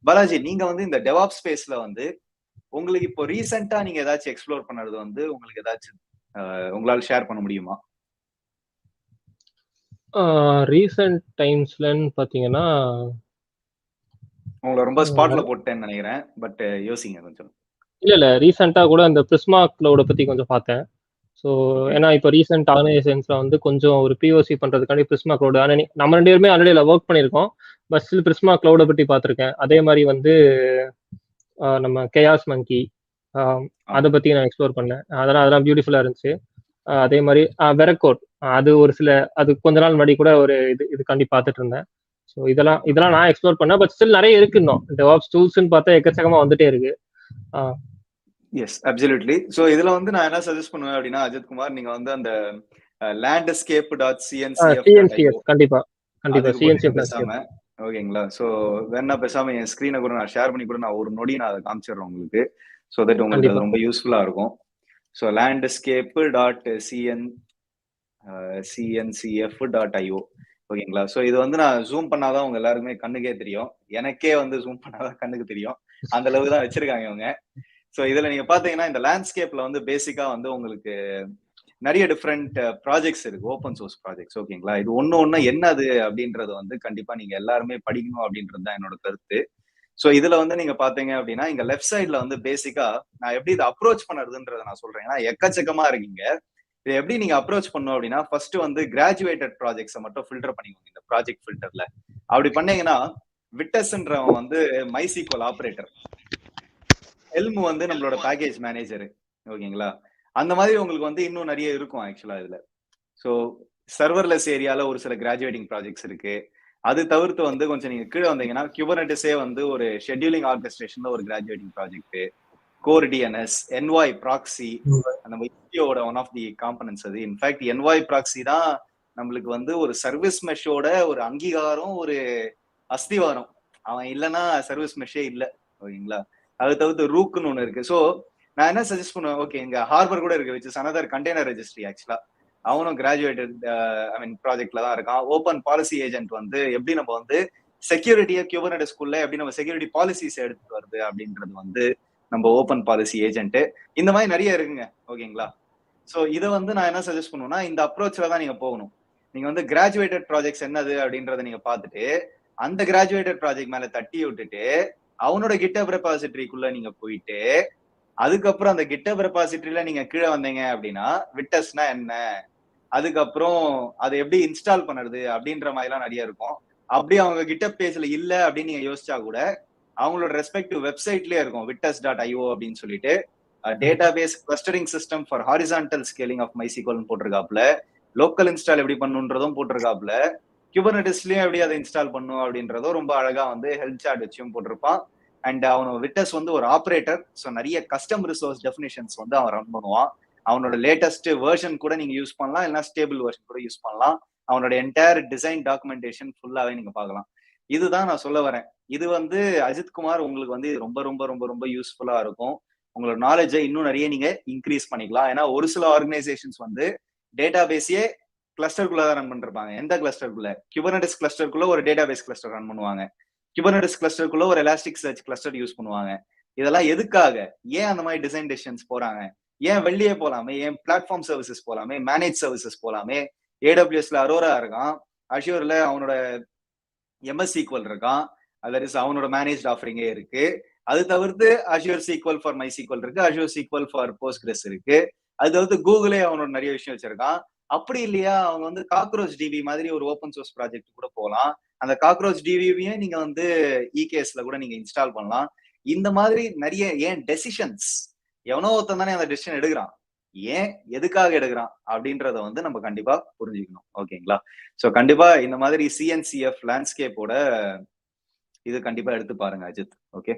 பாலாஜி, நீங்க வந்து இந்த டெவாப்ஸ் ஸ்பேஸ்ல வந்து உங்களுக்கு இப்போ ரீசெண்டா நீங்க ஏதாச்சும் எக்ஸ்ப்ளோர் பண்ணது வந்து உங்களுக்கு ஏதாச்சும் உங்களால ஷேர் பண்ண முடியுமா? ரீசெண்ட் டைம்ஸ்லன்னு பார்த்தீங்கன்னா, உங்கள ரொம்ப ஸ்பாட்ல போட்டேன்னு நினைக்கிறேன். பட் யோசிங்க கொஞ்சம். இல்ல. ரீசெண்டா கூட அந்த பிரிஸ்மா கிளவுட பத்தி கொஞ்சம் பார்த்தேன். ஸோ ஏன்னா இப்போ ரீசெண்ட் ஆர்கனைசேஷன்ஸ்ல வந்து கொஞ்சம் ஒரு பிஓசி பண்றதுக்காண்டி பிரிஸ்மா கிளவுட் ஆனா நம்ம 2 பேருமே ஆல்ரெடி அதில் ஒர்க் பண்ணியிருக்கோம். பட் ஸ்டில் பிரிஸ்மா கிளவுட பத்தி பார்த்துருக்கேன். அதே மாதிரி வந்து நம்ம கேயாஸ் மங்கி அதை பத்தி நான் எக்ஸ்ப்ளோர் பண்ணேன். அதெல்லாம் பியூட்டிஃபுல்லா இருந்துச்சு. அதே மாதிரி வெரக்கோட் அது ஒரு சில அது கொஞ்ச நாள் முன்னாடி கூட ஒரு இதுக்காண்டி பார்த்துட்டு இருந்தேன். ஸோ இதெல்லாம் நான் எக்ஸ்ப்ளோர் பண்ணேன். பட் ஸ்டில் நிறைய இருக்கு இன்னும் டெவாப்ஸ் டூல்ஸ்ன்னு பார்த்தா எக்கச்சக்கமா வந்துட்டே இருக்கு. S, absolutely. ஸோ இதுல வந்து நான் என்ன சஜஸ்ட் பண்ணுவேன் அப்படின்னா, அஜித் குமார், நீங்க வந்து அந்த landscape.cncf.io கண்டிப்பா அதுக்கு பேசாம, ஓகேங்களா? ஸோ வேணா பேசாம என் ஸ்கிரீனை கூட நான் ஷேர் பண்ணி கூட நான் ஒரு நொடி நான் அதை காமிச்சிடுறேன் உங்களுக்கு. ஸோ தட் உங்களுக்கு அது ரொம்ப யூஸ்ஃபுல்லா இருக்கும். ஸோ landscape.cncf.io ஓகேங்களா? ஸோ இது வந்து நான் ஜூம் பண்ணாதான் உங்க எல்லாருக்குமே கண்ணுக்கே தெரியும். எனக்கே வந்து ஜூம் பண்ணாதான் கண்ணுக்கு தெரியும். அந்த அளவுக்கு தான் வச்சிருக்காங்க இவங்க. ஸோ இதுல நீங்க பாத்தீங்கன்னா இந்த லேண்ட்ஸ்கேப்ல வந்து பேசிக்கா வந்து உங்களுக்கு நிறைய டிஃப்ரெண்ட் ப்ராஜெக்ட்ஸ் இருக்கு, ஓப்பன் சோர்ஸ் ப்ராஜெக்ட்ஸ். ஓகேங்களா? இது ஒண்ணு என்னது அப்படின்றது வந்து கண்டிப்பா நீங்க எல்லாருமே படிக்கணும் அப்படின்றது தான் என்னோட கருத்து. ஸோ இதுல வந்து நீங்க பாத்தீங்க அப்படின்னா இங்க லெஃப்ட் சைட்ல வந்து பேசிக்கா நான் எப்படி இதை அப்ரோச் பண்ணுறதுன்றத நான் சொல்றேன். ஏன்னா எக்கச்சக்கமா இருக்கீங்க. இதை எப்படி நீங்க அப்ரோச் பண்ணும் அப்படின்னா, ஃபர்ஸ்ட் வந்து கிராஜுவேட்டட் ப்ராஜெக்ட்ஸை மட்டும் ஃபில்டர் பண்ணிக்கோங்க இந்த ப்ராஜெக்ட் ஃபில்டர்ல. அப்படி பண்ணீங்கன்னா விட்டஸ்ன்றவன் வந்து மைசீக்வல் ஆப்ரேட்டர், ஹெல்ம் வந்து நம்மளோட பேக்கேஜ் மேனேஜர். ஓகேங்களா? அந்த மாதிரி உங்களுக்கு வந்து இன்னும் நிறைய இருக்கும் ஆக்சுவலா இதுல. ஸோ சர்வர்லெஸ் ஏரியால ஒரு சில கிராஜுவேட்டிங் ப்ராஜெக்ட்ஸ் இருக்கு. அது தவிர்த்து வந்து கொஞ்சம் நீங்க கீழே வந்தீங்கன்னா குபர்நெட்டிஸே வந்து ஒரு ஷெட்யூலிங் ஆர்கெஸ்ட்ரேஷன்ல ஒரு graduating project, core DNS, envoy proxy, நம்ம இந்தியோட ஒன் ஆஃப் தி காம்பனன்ட்ஸ் அது. இன்ஃபேக்ட் என்வாய் ப்ராக்ஸி தான் நம்மளுக்கு வந்து ஒரு சர்வீஸ் மெஷோட ஒரு அங்கீகாரம், ஒரு அஸ்திவாரம். அவன் இல்லைன்னா சர்வீஸ் மெஷே இல்லை. ஓகேங்களா? அது தவிர்த்து ரூக்குன்னு ஒண்ணு இருக்கு. ஸோ நான் என்ன சஜஸ்ட் பண்ணுவேன், ஓகே இங்க ஹார்பர் கூட இருக்கு, which is another container registry. ஆக்சுவலா அவனும் கிராஜுவேட்டட் ப்ராஜெக்ட்ல தான் இருக்கான். ஓப்பன் பாலிசி ஏஜென்ட் வந்து எப்படி நம்ம வந்து செக்யூரிட்டியை குபர்நெட்டிஸ்குள்ள எப்படி நம்ம செக்யூரிட்டி பாலிசிஸ் எடுத்துட்டு வருது அப்படின்றது வந்து நம்ம ஓப்பன் பாலிசி ஏஜென்ட். இந்த மாதிரி நிறைய இருக்குங்க. ஓகேங்களா? ஸோ இதை வந்து நான் என்ன சஜஸ்ட் பண்ணுவேன்னா இந்த அப்ரோச்ல தான் நீங்க போகணும். நீங்க வந்து கிராஜுவேட்டட் ப்ராஜெக்ட்ஸ் என்னது அப்படின்றத நீங்க பார்த்துட்டு அந்த கிராஜுவேட்டட் ப்ராஜெக்ட் மேல தட்டி விட்டுட்டு அவனோட கிட்டப் ரெபாசிட்டரிக்குள்ள நீங்க போயிட்டு அதுக்கப்புறம் அந்த கிட்டப் ரெபாசிட்டரியில நீங்க கீழே வந்தீங்க அப்படின்னா விட்டஸ்னா என்ன, அதுக்கப்புறம் அதை எப்படி இன்ஸ்டால் பண்ணுறது அப்படின்ற மாதிரிலாம் நிறைய இருக்கும். அப்படி அவங்க கிட்டப் பேஜ்ல இல்ல அப்படின்னு நீங்க யோசிச்சா கூட அவங்களோட ரெஸ்பெக்டிவ் வெப்சைட்லயே இருக்கும் விட்டஸ்.io அப்படின்னு சொல்லிட்டு database clustering system for horizontal scaling of மைசிக்வல்னு போட்டிருக்காப்ல. லோக்கல் இன்ஸ்டால் எப்படி பண்ணுன்றதும் போட்டிருக்காப்ல. குபர்நெட்டிஸ்லயும் எப்படி அதை இன்ஸ்டால் பண்ணும் அப்படின்றதும் ரொம்ப அழகா வந்து ஹெல்ப் சார்ட் வச்சும் போட்டிருப்பான். அண்ட் அவன் விட்டஸ் வந்து ஒரு ஆப்ரேட்டர். ஸோ நிறைய கஸ்டம் ரிசோர்ஸ் டெஃபினிஷன்ஸ் வந்து அவன் ரன் பண்ணுவான். அவனோட லேட்டஸ்ட் வெர்ஷன் கூட நீங்க யூஸ் பண்ணலாம், இல்லைன்னா ஸ்டேபிள் வெர்ஷன் கூட யூஸ் பண்ணலாம். அவனோட என்டையர் டிசைன் டாக்குமெண்டேஷன் ஃபுல்லாவே நீங்க பார்க்கலாம். இதுதான் நான் சொல்ல வரேன். இது வந்து அஜித் குமார் உங்களுக்கு வந்து ரொம்ப ரொம்ப ரொம்ப ரொம்ப யூஸ்ஃபுல்லா இருக்கும். உங்களோட நாலேஜை இன்னும் நிறைய நீங்க இன்க்ரீஸ் பண்ணிக்கலாம். ஏன்னா ஒரு சில ஆர்கனைசேஷன்ஸ் வந்து டேட்டாபேஸையே கிளஸ்டருக்குள்ள தான் ரன் பண்ணிருப்பாங்க. எந்த கிளஸ்டருக்குள்ள? குபர்நெட்டிஸ் கிளஸ்டருக்குள்ள ஒரு டேட்டாபேஸ் கிளஸ்டர் ரன் பண்ணுவாங்க. குபர்நெட்டிஸ் கிளஸ்டருக்குள்ள ஒரு எலாஸ்டிக் சர்ச் கிளஸ்டர் யூஸ் பண்ணுவாங்க. இதெல்லாம் எதுக்காக? ஏன் அந்த மாதிரி டிசைன் டெசிஷன்ஸ் போறாங்க? ஏன் வெளியே போலாமே? ஏன் பிளாட்ஃபார்ம் சர்வீசஸ் போலாமே? மேனேஜ் சர்வீசஸ் போலாமே? ஏடபிள்யூஎஸ்ல அரோரா இருக்கான், அஷ்யூர்ல அவனோட எம்எஸ் சீக்வல் இருக்கான், அதர் அவனோட மேனேஜ் ஆஃபரிங்கே இருக்கு. அது தவிர்த்து Azure SQL for MySQL இருக்கு, அஷ்யூர் சீக்வல் ஃபார் போஸ்ட்கிரஸ் இருக்கு. அது தவிர்த்து கூகுளே அவனோட நிறைய விஷயம் வச்சிருக்கான். அப்படி இல்லையா அவங்க வந்து காக்ரோச் டிவி மாதிரி ஒரு ஓப்பன் சோர்ஸ் ப்ராஜெக்ட் கூட போகலாம். அந்த காக்ரோச் டிவியே நீங்க வந்து இகேஎஸ்ல கூட நீங்க இன்ஸ்டால் பண்ணலாம். இந்த மாதிரி நிறைய ஏன் டெசிஷன்ஸ் எவனோ ஒருத்தன் தானே அந்த டெசிஷன் எடுக்கிறான், ஏன் எதுக்காக எடுக்கிறான் அப்படின்றத வந்து நம்ம கண்டிப்பா புரிஞ்சுக்கணும். ஓகேங்களா? ஸோ கண்டிப்பா இந்த மாதிரி சிஎன்சிஎஃப் லேண்ட்ஸ்கேப்போட இது கண்டிப்பா எடுத்து பாருங்க அஜித். ஓகே.